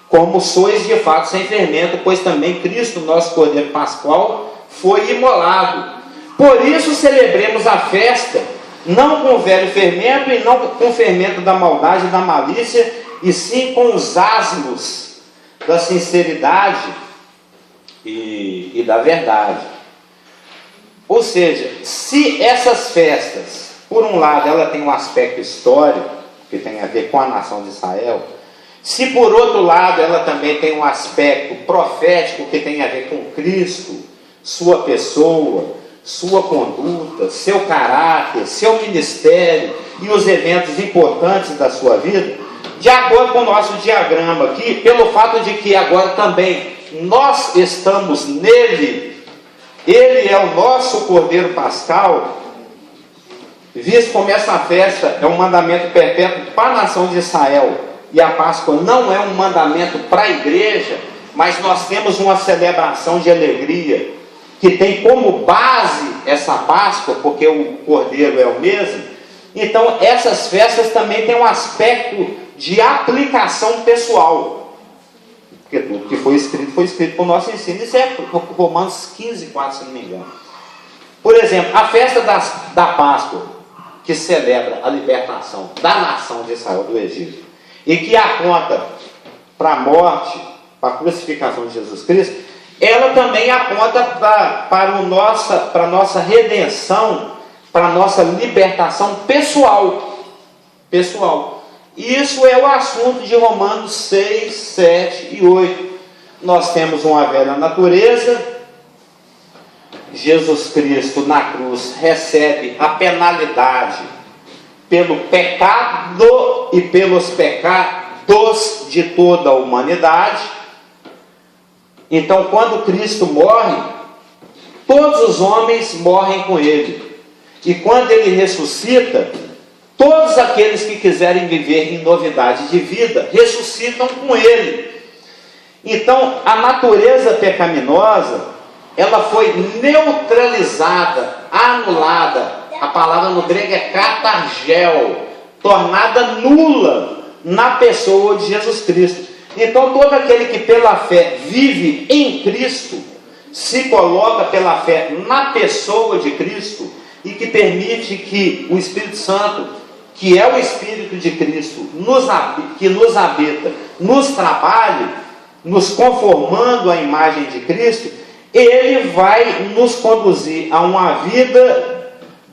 Como sois de fato sem fermento, pois também Cristo, nosso Cordeiro Pascual, foi imolado. Por isso celebremos a festa, não com o velho fermento, e não com o fermento da maldade e da malícia, e sim com os asmos da sinceridade e da verdade. Ou seja, se essas festas, por um lado, ela tem um aspecto histórico, que tem a ver com a nação de Israel, se por outro lado ela também tem um aspecto profético, que tem a ver com Cristo, sua pessoa, sua conduta, seu caráter, seu ministério e os eventos importantes da sua vida, de acordo com o nosso diagrama aqui, pelo fato de que agora também nós estamos nele, ele é o nosso Cordeiro Pascal, visto como essa festa é um mandamento perpétuo para a nação de Israel, e a Páscoa não é um mandamento para a igreja, mas nós temos uma celebração de alegria, que tem como base essa Páscoa, porque o Cordeiro é o mesmo. Então essas festas também têm um aspecto de aplicação pessoal, porque tudo que foi escrito por nosso ensino. Isso é Romanos 15, 4, se não me engano. Por exemplo, a festa da Páscoa, que celebra a libertação da nação de Israel do Egito, e que aponta para a morte, para a crucificação de Jesus Cristo, ela também aponta para a nossa redenção, para a nossa libertação pessoal. Isso é o assunto de Romanos 6, 7 e 8. Nós temos uma velha natureza. Jesus Cristo na cruz recebe a penalidade pelo pecado e pelos pecados de toda a humanidade. Então, quando Cristo morre, todos os homens morrem com Ele. E quando Ele ressuscita, todos aqueles que quiserem viver em novidade de vida, ressuscitam com Ele. Então, a natureza pecaminosa, ela foi neutralizada, anulada. A palavra no grego é katargel, tornada nula na pessoa de Jesus Cristo. Então todo aquele que pela fé vive em Cristo, se coloca pela fé na pessoa de Cristo, e que permite que o Espírito Santo, que é o Espírito de Cristo, que nos habita, nos trabalhe, nos conformando à imagem de Cristo, ele vai nos conduzir a uma vida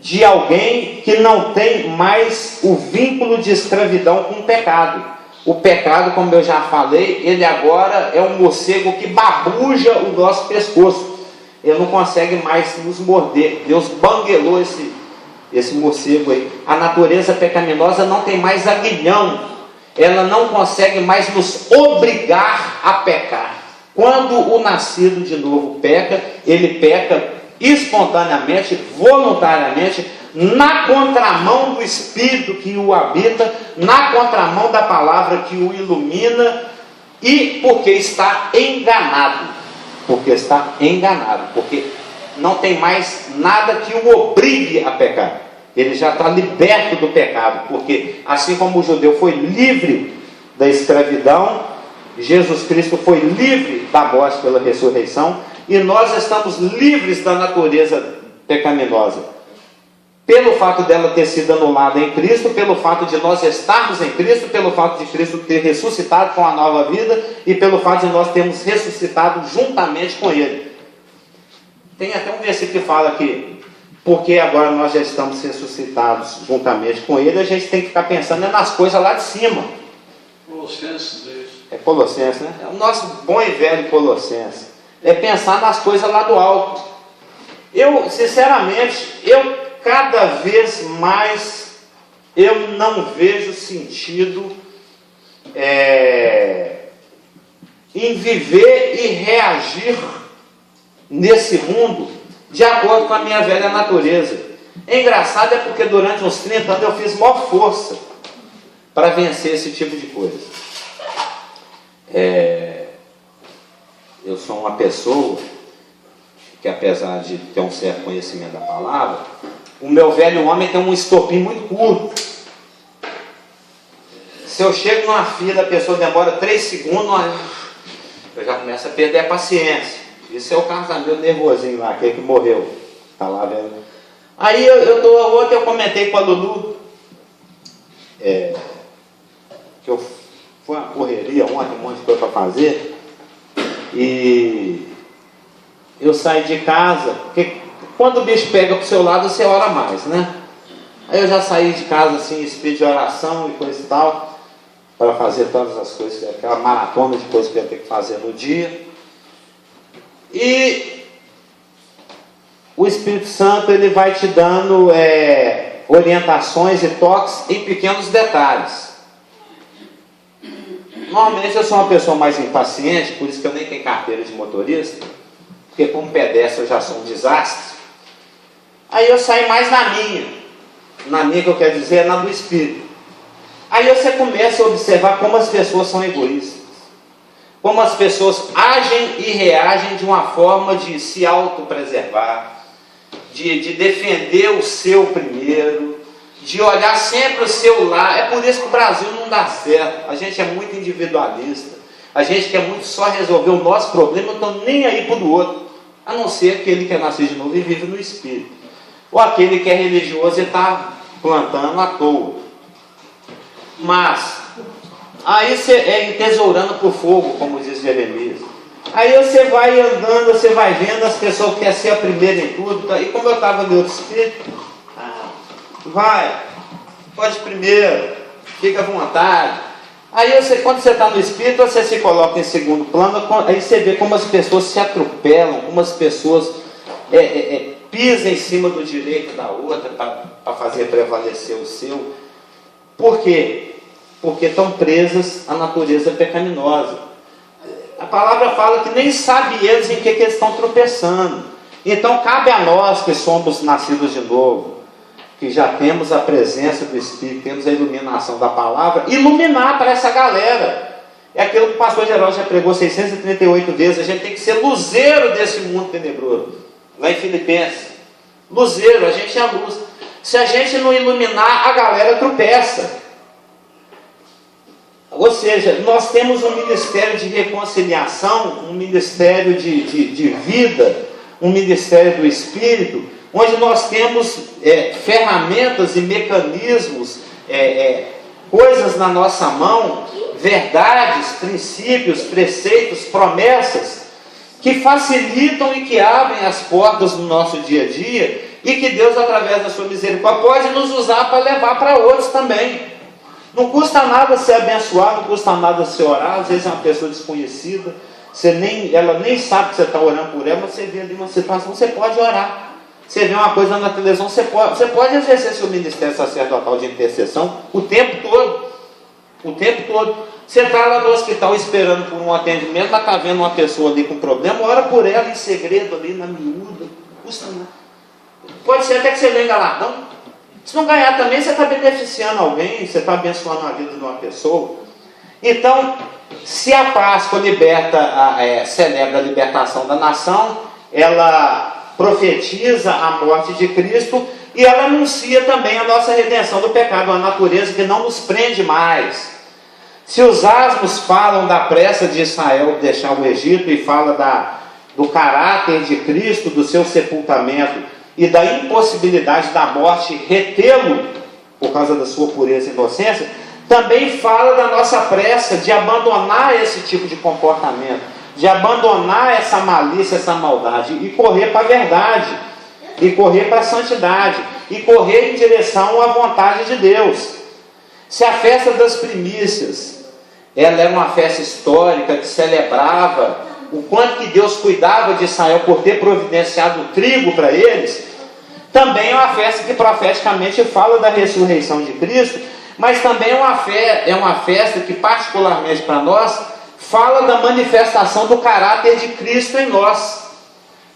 de alguém que não tem mais o vínculo de escravidão com o pecado. O pecado, como eu já falei, ele agora é um morcego que babuja o nosso pescoço. Ele não consegue mais nos morder. Deus banguelou esse morcego aí. A natureza pecaminosa não tem mais aguilhão. Ela não consegue mais nos obrigar a pecar. Quando o nascido de novo peca, ele peca espontaneamente, voluntariamente, na contramão do Espírito que o habita, na contramão da palavra que o ilumina, e porque está enganado. Porque não tem mais nada que o obrigue a pecar. Ele já está liberto do pecado, porque assim como o judeu foi livre da escravidão, Jesus Cristo foi livre da morte pela ressurreição, e nós estamos livres da natureza pecaminosa, pelo fato dela ter sido anulada em Cristo, pelo fato de nós estarmos em Cristo, pelo fato de Cristo ter ressuscitado com a nova vida, e pelo fato de nós termos ressuscitado juntamente com Ele. Tem até um versículo que fala que, porque agora nós já estamos ressuscitados juntamente com Ele, a gente tem que ficar pensando nas coisas lá de cima. Colossenses. É Colossenses, né? É o nosso bom e velho Colossenses. É pensar nas coisas lá do alto. Eu, sinceramente, cada vez mais eu não vejo sentido em viver e reagir nesse mundo de acordo com a minha velha natureza. É engraçado, é porque durante uns 30 anos eu fiz maior força para vencer esse tipo de coisa. Eu sou uma pessoa que, apesar de ter um certo conhecimento da palavra, o meu velho homem tem um estopim muito curto. Se eu chego numa fila, a pessoa demora 3 segundos, eu já começo a perder a paciência. Isso é o casamento nervosinho lá, aquele que morreu. Está lá vendo? Aí ontem eu comentei com a Lulu, que foi uma correria ontem, um monte de coisa para fazer. E eu saí de casa, porque quando o bicho pega pro seu lado, você ora mais, né? Aí eu já saí de casa assim, espírito de oração e coisa e tal, para fazer todas as coisas, aquela maratona de coisas que eu ia ter que fazer no dia. E o Espírito Santo, ele vai te dando orientações e toques em pequenos detalhes. Normalmente eu sou uma pessoa mais impaciente, por isso que eu nem tenho carteira de motorista, porque como pedestre eu já sou um desastre. Aí eu saio mais na minha que eu quero dizer é na do Espírito. Aí você começa a observar como as pessoas são egoístas, como as pessoas agem e reagem de uma forma de se autopreservar, de defender o seu primeiro, de olhar sempre o seu lado. É por isso que o Brasil não dá certo. A gente é muito individualista, a gente quer muito só resolver o nosso problema, não estou nem aí para o do outro, a não ser aquele que é nascido de novo e vive no Espírito, ou aquele que é religioso e está plantando à toa. Mas aí você é entesourando para o fogo, como diz Jeremias. Aí você vai andando, você vai vendo as pessoas que querem ser a primeira em tudo. Tá? E como eu estava no outro espírito, vai, pode primeiro, fica à vontade. Aí quando você está no espírito, você se coloca em segundo plano, aí você vê como as pessoas se atropelam, como as pessoas pisam em cima do direito da outra para fazer prevalecer o seu. Por quê? Porque estão presas à natureza pecaminosa. A palavra fala que nem sabe eles em que eles estão tropeçando. Então cabe a nós que somos nascidos de novo, que já temos a presença do Espírito, temos a iluminação da palavra, iluminar para essa galera. É aquilo que o pastor Geraldo já pregou 638 vezes. A gente tem que ser luzeiro desse mundo tenebroso. Lá em Filipenses, luzeiro, a gente é a luz. Se a gente não iluminar, a galera tropeça. Ou seja, nós temos um ministério de reconciliação, um ministério de vida, um ministério do Espírito, onde nós temos ferramentas e mecanismos, coisas na nossa mão, verdades, princípios, preceitos, promessas, que facilitam e que abrem as portas no nosso dia a dia, e que Deus, através da sua misericórdia, pode nos usar para levar para outros também. Não custa nada ser abençoado, não custa nada ser orar. Às vezes é uma pessoa desconhecida, ela nem sabe que você está orando por ela, mas você vê ali uma situação, você pode orar. Você vê uma coisa na televisão, você pode exercer seu ministério sacerdotal de intercessão o tempo todo. O tempo todo. Você está lá no hospital esperando por um atendimento, está vendo uma pessoa ali com problema, ora por ela em segredo ali na miúda. Não custa nada. Pode ser até que você venha galardão. Se não ganhar também, você está beneficiando alguém, você está abençoando a vida de uma pessoa. Então, se a Páscoa celebra a libertação da nação, ela profetiza a morte de Cristo e ela anuncia também a nossa redenção do pecado, uma natureza que não nos prende mais. Se os asmos falam da pressa de Israel deixar o Egito e fala do caráter de Cristo, do seu sepultamento e da impossibilidade da morte retê-lo por causa da sua pureza e inocência, também fala da nossa pressa de abandonar esse tipo de comportamento, de abandonar essa malícia, essa maldade e correr para a verdade, e correr para a santidade, e correr em direção à vontade de Deus. Se a festa das primícias, ela era uma festa histórica que celebrava o quanto que Deus cuidava de Israel por ter providenciado o trigo para eles, também é uma festa que profeticamente fala da ressurreição de Cristo, mas também é uma festa que particularmente para nós fala da manifestação do caráter de Cristo em nós,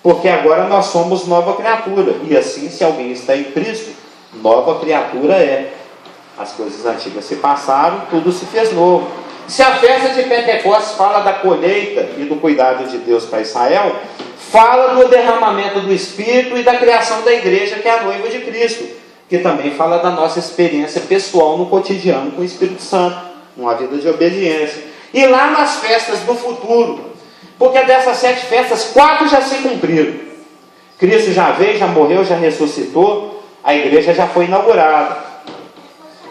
porque agora nós somos nova criatura, e assim, se alguém está em Cristo, nova criatura é. As coisas antigas se passaram, tudo se fez novo. Se a festa de Pentecostes fala da colheita e do cuidado de Deus para Israel, fala do derramamento do Espírito e da criação da igreja, que é a noiva de Cristo, que também fala da nossa experiência pessoal no cotidiano com o Espírito Santo. uma vida de obediência. E lá nas festas do futuro, porque dessas 7 festas, 4 já se cumpriram. Cristo já veio, já morreu, já ressuscitou, a igreja já foi inaugurada.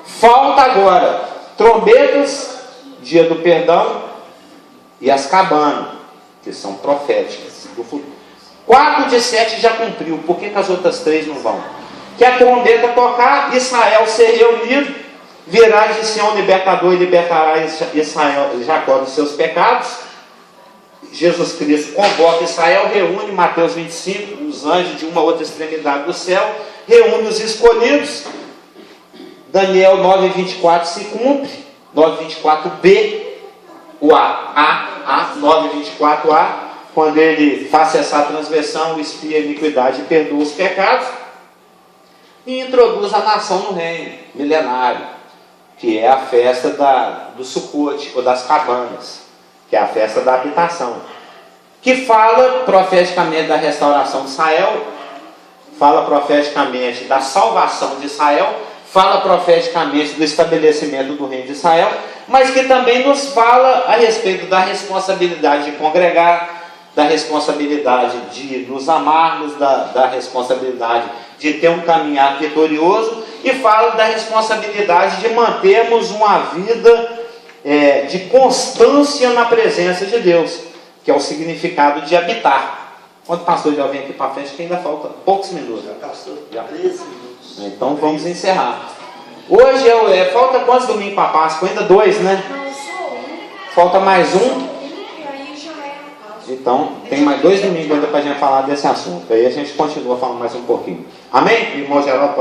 Falta agora trombetas, dia do perdão, e as cabanas, que são proféticas do futuro. 4 de 7 já cumpriu, por que as outras 3 não vão? Que a trombeta tocar, Israel ser reunido, virá de Sião libertador e libertará Israel, Jacó dos seus pecados. Jesus Cristo convoca Israel, reúne, Mateus 25, os anjos de uma outra extremidade do céu, reúne os escolhidos. Daniel 9:24 se cumpre, 9:24b, o A, 9:24a, quando ele faz cessar a transgressão, expia a iniquidade e perdoa os pecados, e introduz a nação no reino milenário, que é a festa do Sucote, ou das cabanas, que é a festa da habitação, que fala profeticamente da restauração de Israel, fala profeticamente da salvação de Israel, fala profeticamente do estabelecimento do reino de Israel, mas que também nos fala a respeito da responsabilidade de congregar, da responsabilidade de nos amarmos, da responsabilidade de ter um caminhar vitorioso, e fala da responsabilidade de mantermos uma vida de constância na presença de Deus, que é o significado de habitar. Quando o pastor já vem aqui para frente, que ainda falta poucos minutos. Já passou 13 minutos. Então vamos encerrar. Hoje falta quantos domingos para Páscoa? Ainda 2, né? Falta mais um. Então tem mais 2 domingos ainda para a gente falar desse assunto. Aí a gente continua falando mais um pouquinho. Amém? Irmão geral, pode